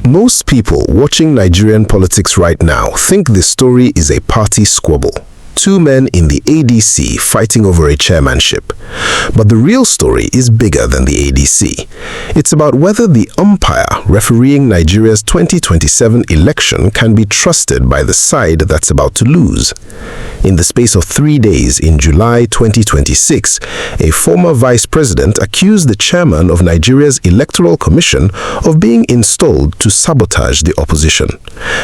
Most people watching Nigerian politics right now think this story is a party squabble. Two men in the ADC fighting over a chairmanship. But the real story is bigger than the ADC. It's about whether the umpire refereeing Nigeria's 2027 election can be trusted by the side that's about to lose. In the space of 3 days in July 2026, a former vice president accused the chairman of Nigeria's Electoral Commission of being installed to sabotage the opposition.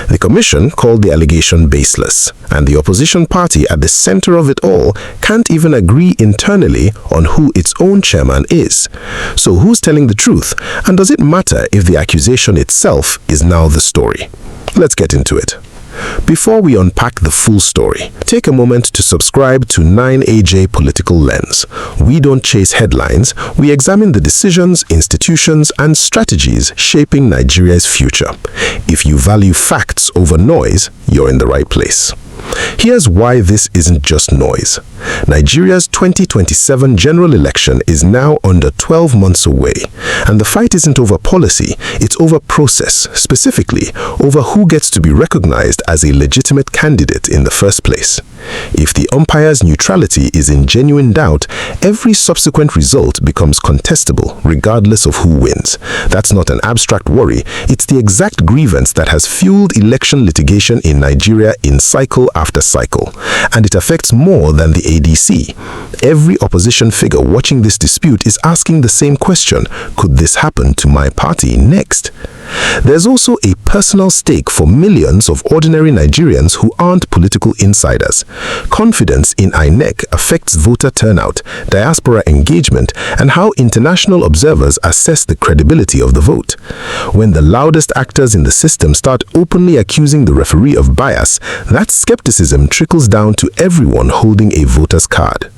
The commission called the allegation baseless, and the opposition party at the center of it all can't even agree internally on who its own chairman is. So who's telling the truth, and does it matter if the accusation itself is now the story? Let's get into it. Before we unpack the full story, take a moment to subscribe to 9AJ Political Lens. We don't chase headlines, we examine the decisions, institutions, and strategies shaping Nigeria's future. If you value facts over noise, you're in the right place. Here's why this isn't just noise. Nigeria's 2027 general election is now under 12 months away, and the fight isn't over policy, it's over process, specifically over who gets to be recognized as a legitimate candidate in the first place. If the umpire's neutrality is in genuine doubt, every subsequent result becomes contestable, regardless of who wins. That's not an abstract worry, it's the exact grievance that has fueled election litigation in Nigeria in cycle after cycle, and it affects more than the ADC. Every opposition figure watching this dispute is asking the same question: could this happen to my party next? There's also a personal stake for millions of ordinary Nigerians who aren't political insiders. Confidence in INEC affects voter turnout, diaspora engagement, and how international observers assess the credibility of the vote. When the loudest actors in the system start openly accusing the referee of bias, that skepticism trickles down to everyone holding a voter's card.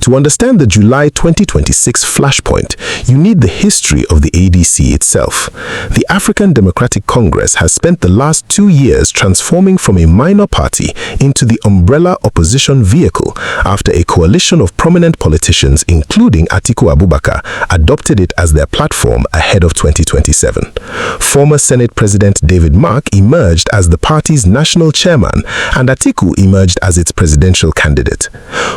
To understand the July 2026 flashpoint, you need the history of the ADC itself. The African Democratic Congress has spent the last 2 years transforming from a minor party into the umbrella opposition vehicle after a coalition of prominent politicians, including Atiku Abubakar, adopted it as their platform ahead of 2027. Former Senate President David Mark emerged as the party's national chairman, and Atiku emerged as its presidential candidate.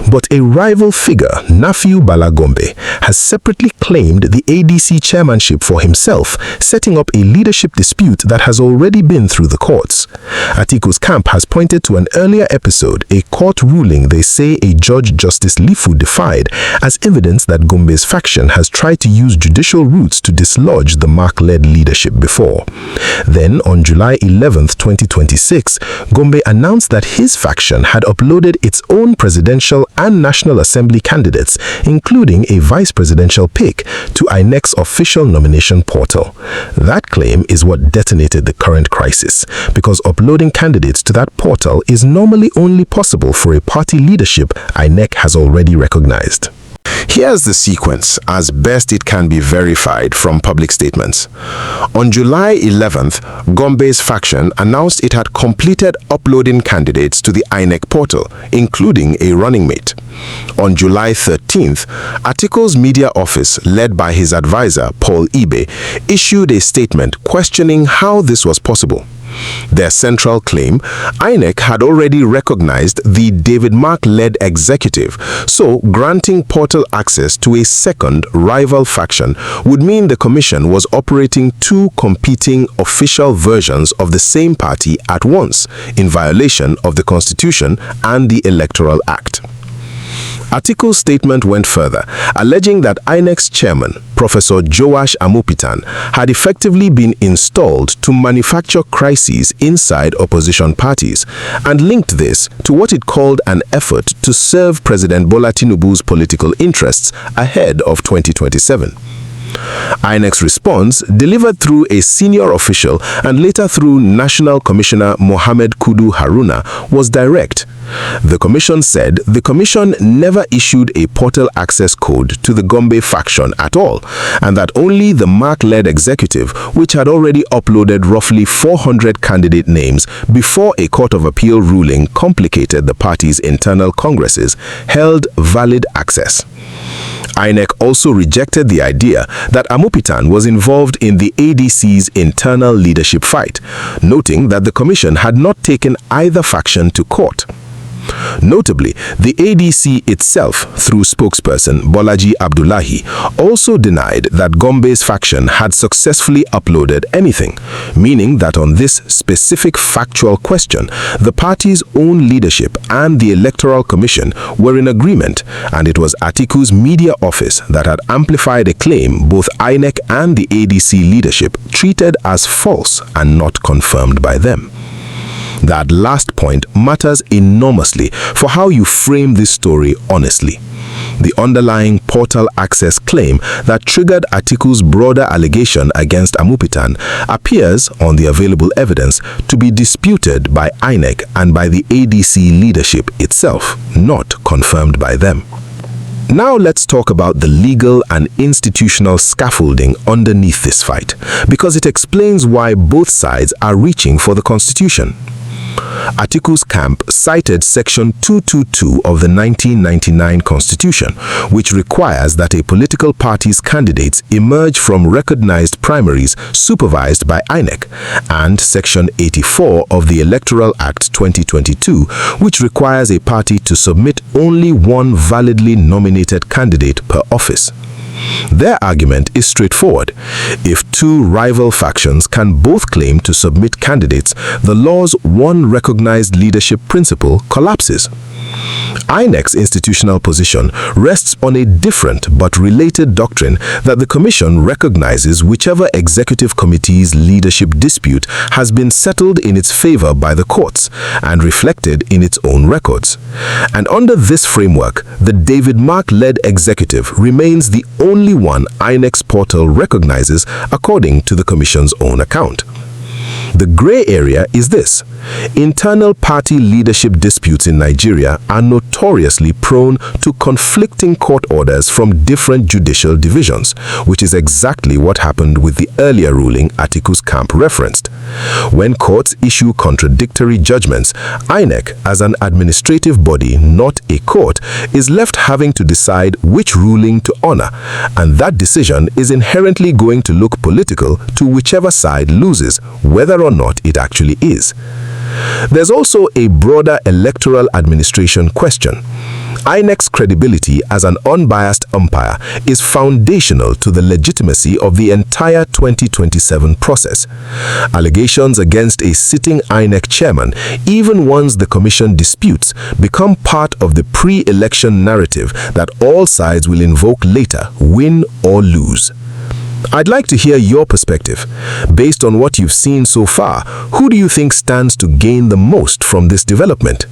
But a rival figure, Nafiu Bala Gombe, has separately claimed the ADC chairmanship for himself, setting up a leadership dispute that has already been through the courts. Atiku's camp has pointed to an earlier episode, a court ruling they say a Judge Justice Lifu defied, as evidence that Gombe's faction has tried to use judicial routes to dislodge the Mark-led leadership before. Then, on July 11, 2026, Gombe announced that his faction had uploaded its own presidential and National Assembly candidates, including a vice presidential pick, to INEC's official nomination portal. That claim is what detonated the current crisis, because uploading candidates to that portal is normally only possible for a party leadership INEC has already recognized. Here's the sequence, as best it can be verified from public statements. On July 11th, Gombe's faction announced it had completed uploading candidates to the INEC portal, including a running mate. On July 13th, Atiku's media office, led by his advisor, Paul Ibe, issued a statement questioning how this was possible. Their central claim, INEC had already recognized the David Mark-led executive, so granting portal access to a second rival faction would mean the commission was operating two competing official versions of the same party at once, in violation of the Constitution and the Electoral Act. Atiku's statement went further, alleging that INEC's chairman, Professor Joash Amupitan, had effectively been installed to manufacture crises inside opposition parties, and linked this to what it called an effort to serve President Bola Tinubu's political interests ahead of 2027. INEC's response, delivered through a senior official and later through National Commissioner Mohammed Kudu Haruna, was direct. The commission said the commission never issued a portal access code to the Gombe faction at all, and that only the MAC-led executive, which had already uploaded roughly 400 candidate names before a Court of Appeal ruling complicated the party's internal congresses, held valid access. INEC also rejected the idea that Amupitan was involved in the ADC's internal leadership fight, noting that the commission had not taken either faction to court. Notably, the ADC itself, through spokesperson Bolaji Abdullahi, also denied that Gombe's faction had successfully uploaded anything, meaning that on this specific factual question, the party's own leadership and the Electoral Commission were in agreement, and it was Atiku's media office that had amplified a claim both INEC and the ADC leadership treated as false and not confirmed by them. That last point matters enormously for how you frame this story honestly. The underlying portal access claim that triggered Atiku's broader allegation against Amupitan appears, on the available evidence, to be disputed by INEC and by the ADC leadership itself, not confirmed by them. Now let's talk about the legal and institutional scaffolding underneath this fight, because it explains why both sides are reaching for the Constitution. Atiku's camp cited Section 222 of the 1999 Constitution, which requires that a political party's candidates emerge from recognized primaries supervised by INEC, and Section 84 of the Electoral Act 2022, which requires a party to submit only one validly nominated candidate per office. Their argument is straightforward. If two rival factions can both claim to submit candidates, the law's one recognized leadership principle collapses. INEC's institutional position rests on a different but related doctrine that the Commission recognizes whichever executive committee's leadership dispute has been settled in its favor by the courts and reflected in its own records. And under this framework, the David Mark-led executive remains the only one INEC's portal recognizes according to the Commission's own account. The gray area is this. Internal party leadership disputes in Nigeria are notoriously prone to conflicting court orders from different judicial divisions, which is exactly what happened with the earlier ruling Atiku's camp referenced. When courts issue contradictory judgments, INEC, as an administrative body, not a court, is left having to decide which ruling to honor, and that decision is inherently going to look political to whichever side loses, whether or not it actually is. There's also a broader electoral administration question. INEC's credibility as an unbiased umpire is foundational to the legitimacy of the entire 2027 process. Allegations against a sitting INEC chairman, even ones the Commission disputes, become part of the pre-election narrative that all sides will invoke later, win or lose. I'd like to hear your perspective. Based on what you've seen so far, who do you think stands to gain the most from this development?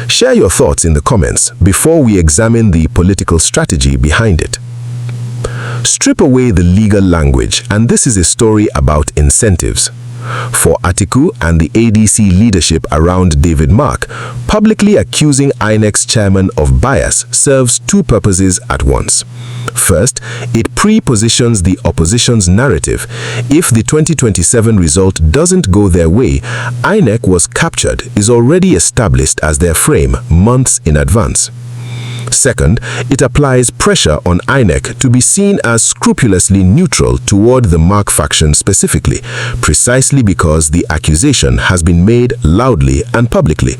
Share your thoughts in the comments before we examine the political strategy behind it. Strip away the legal language, and this is a story about incentives. For Atiku and the ADC leadership around David Mark, publicly accusing INEC's chairman of bias serves two purposes at once. First, it pre-positions the opposition's narrative. If the 2027 result doesn't go their way, INEC was captured is already established as their frame months in advance. Second, it applies pressure on INEC to be seen as scrupulously neutral toward the Mark faction specifically, precisely because the accusation has been made loudly and publicly.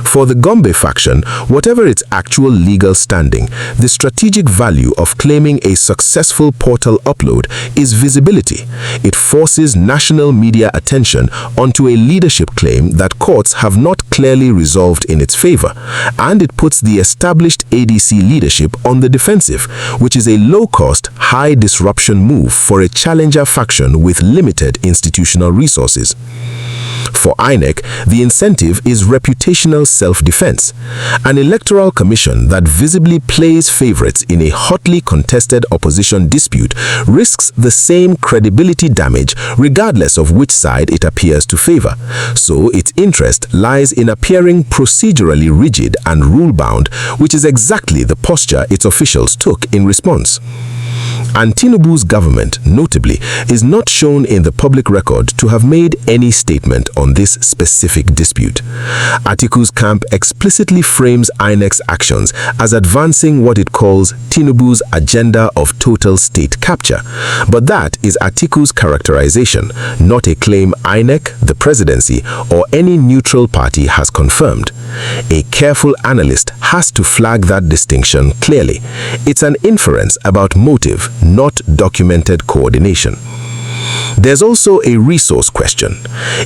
For the Gombe faction, whatever its actual legal standing, the strategic value of claiming a successful portal upload is visibility. It forces national media attention onto a leadership claim that courts have not clearly resolved in its favor, and it puts the established ADC leadership on the defensive, which is a low-cost, high-disruption move for a challenger faction with limited institutional resources. For INEC, the incentive is reputational self-defense. An electoral commission that visibly plays favorites in a hotly contested opposition dispute risks the same credibility damage regardless of which side it appears to favor. So its interest lies in appearing procedurally rigid and rule-bound, which is exactly the posture its officials took in response. And Tinubu's government, notably, is not shown in the public record to have made any statement on this specific dispute. Atiku's camp explicitly frames INEC's actions as advancing what it calls Tinubu's agenda of total state capture. But that is Atiku's characterization, not a claim INEC, the presidency, or any neutral party has confirmed. A careful analyst has to flag that distinction clearly. It's an inference about motive, not documented coordination. There's also a resource question.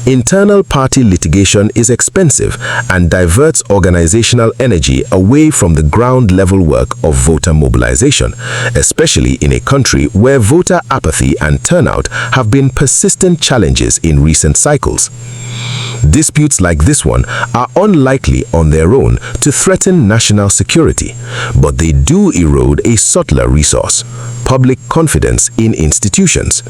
Internal party litigation is expensive and diverts organizational energy away from the ground-level work of voter mobilization, especially in a country where voter apathy and turnout have been persistent challenges in recent cycles. Disputes like this one are unlikely on their own to threaten national security, but they do erode a subtler resource: public confidence in institutions.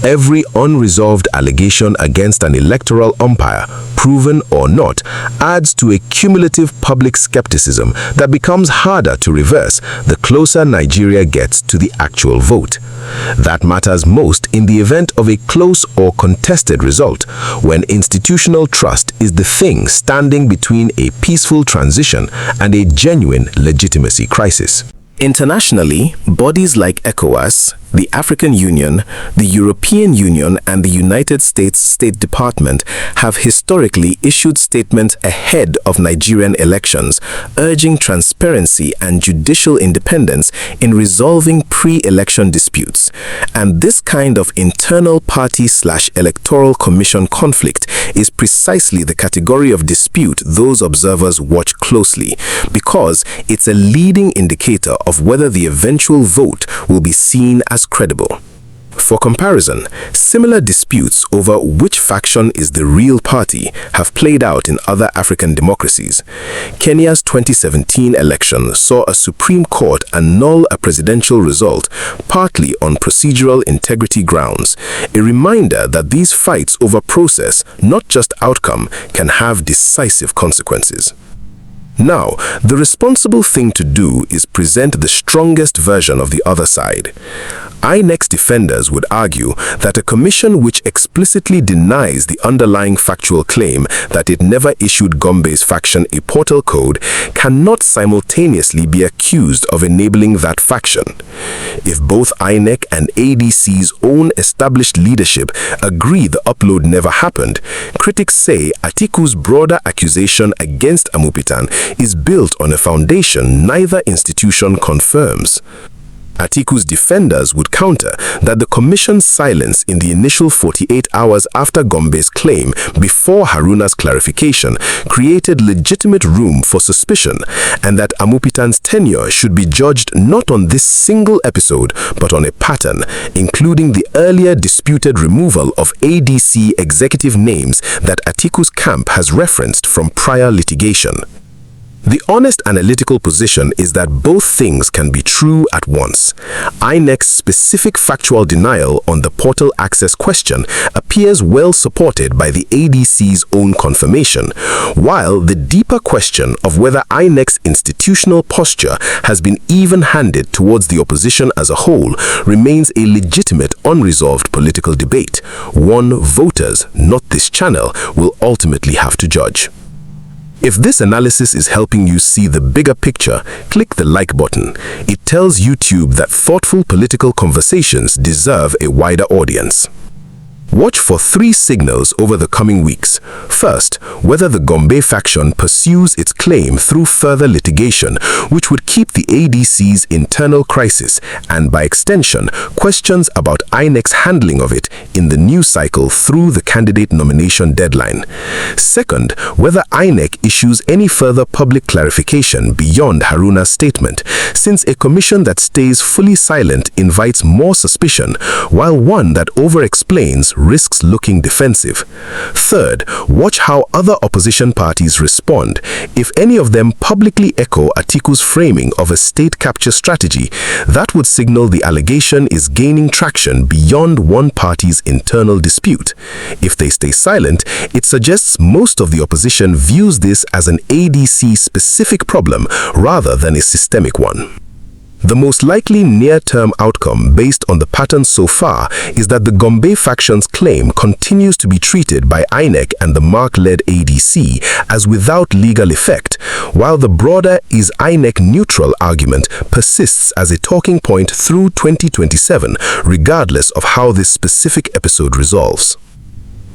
Every unresolved allegation against an electoral umpire, proven or not, adds to a cumulative public skepticism that becomes harder to reverse the closer Nigeria gets to the actual vote. That matters most in the event of a close or contested result, when institutional trust is the thing standing between a peaceful transition and a genuine legitimacy crisis. Internationally, bodies like ECOWAS, the African Union, the European Union, and the United States State Department have historically issued statements ahead of Nigerian elections, urging transparency and judicial independence in resolving pre-election disputes. And this kind of internal party/electoral commission conflict is precisely the category of dispute those observers watch closely, because it's a leading indicator of whether the eventual vote will be seen as credible. For comparison, similar disputes over which faction is the real party have played out in other African democracies. Kenya's 2017 election saw a Supreme Court annul a presidential result, partly on procedural integrity grounds, a reminder that these fights over process, not just outcome, can have decisive consequences. Now, the responsible thing to do is present the strongest version of the other side. INEC's defenders would argue that a commission which explicitly denies the underlying factual claim that it never issued Gombe's faction a portal code cannot simultaneously be accused of enabling that faction. If both INEC and ADC's own established leadership agree the upload never happened, critics say Atiku's broader accusation against Amupitan is built on a foundation neither institution confirms. Atiku's defenders would counter that the commission's silence in the initial 48 hours after Gombe's claim, before Haruna's clarification, created legitimate room for suspicion, and that Amupitan's tenure should be judged not on this single episode, but on a pattern, including the earlier disputed removal of ADC executive names that Atiku's camp has referenced from prior litigation. The honest analytical position is that both things can be true at once. INEC's specific factual denial on the portal access question appears well supported by the ADC's own confirmation, while the deeper question of whether INEC's institutional posture has been even-handed towards the opposition as a whole remains a legitimate unresolved political debate, one voters, not this channel, will ultimately have to judge. If this analysis is helping you see the bigger picture, click the like button. It tells YouTube that thoughtful political conversations deserve a wider audience. Watch for 3 signals over the coming weeks. First, whether the Gombe faction pursues its claim through further litigation, which would keep the ADC's internal crisis, and by extension, questions about INEC's handling of it in the new cycle through the candidate nomination deadline. Second, whether INEC issues any further public clarification beyond Haruna's statement, since a commission that stays fully silent invites more suspicion, while one that over-explains risks looking defensive. Third, watch how other opposition parties respond. If any of them publicly echo Atiku's framing of a state capture strategy, that would signal the allegation is gaining traction beyond one party's internal dispute. If they stay silent, it suggests most of the opposition views this as an ADC-specific problem rather than a systemic one. The most likely near-term outcome based on the pattern so far is that the Gombe faction's claim continues to be treated by INEC and the MARC-led ADC as without legal effect, while the broader "is INEC neutral" argument persists as a talking point through 2027, regardless of how this specific episode resolves.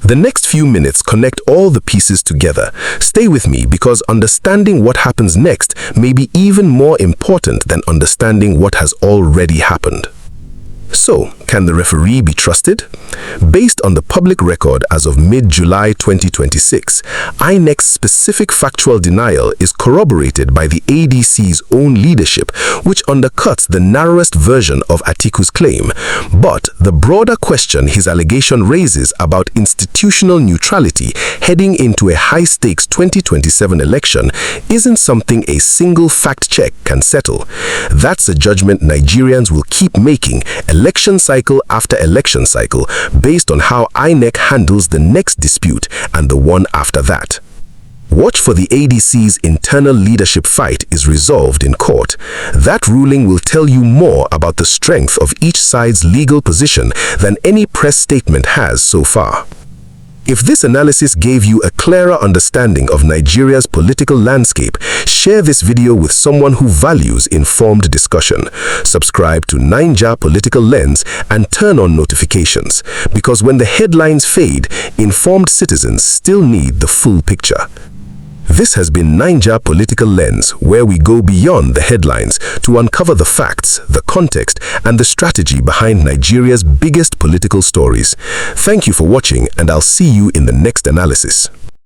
The next few minutes connect all the pieces together. Stay with me because understanding what happens next may be even more important than understanding what has already happened. So, can the referee be trusted? Based on the public record as of mid-July 2026, INEC's specific factual denial is corroborated by the ADC's own leadership, which undercuts the narrowest version of Atiku's claim. But the broader question his allegation raises about institutional neutrality heading into a high-stakes 2027 election isn't something a single fact-check can settle. That's a judgment Nigerians will keep making election cycle after election cycle based on how INEC handles the next dispute and the one after that. Watch for the ADC's internal leadership fight is resolved in court. That ruling will tell you more about the strength of each side's legal position than any press statement has so far. If this analysis gave you a clearer understanding of Nigeria's political landscape, share this video with someone who values informed discussion. Subscribe to Naija Political Lens and turn on notifications, because when the headlines fade, informed citizens still need the full picture. This has been Naija Political Lens, where we go beyond the headlines to uncover the facts, the context, and the strategy behind Nigeria's biggest political stories. Thank you for watching, and I'll see you in the next analysis.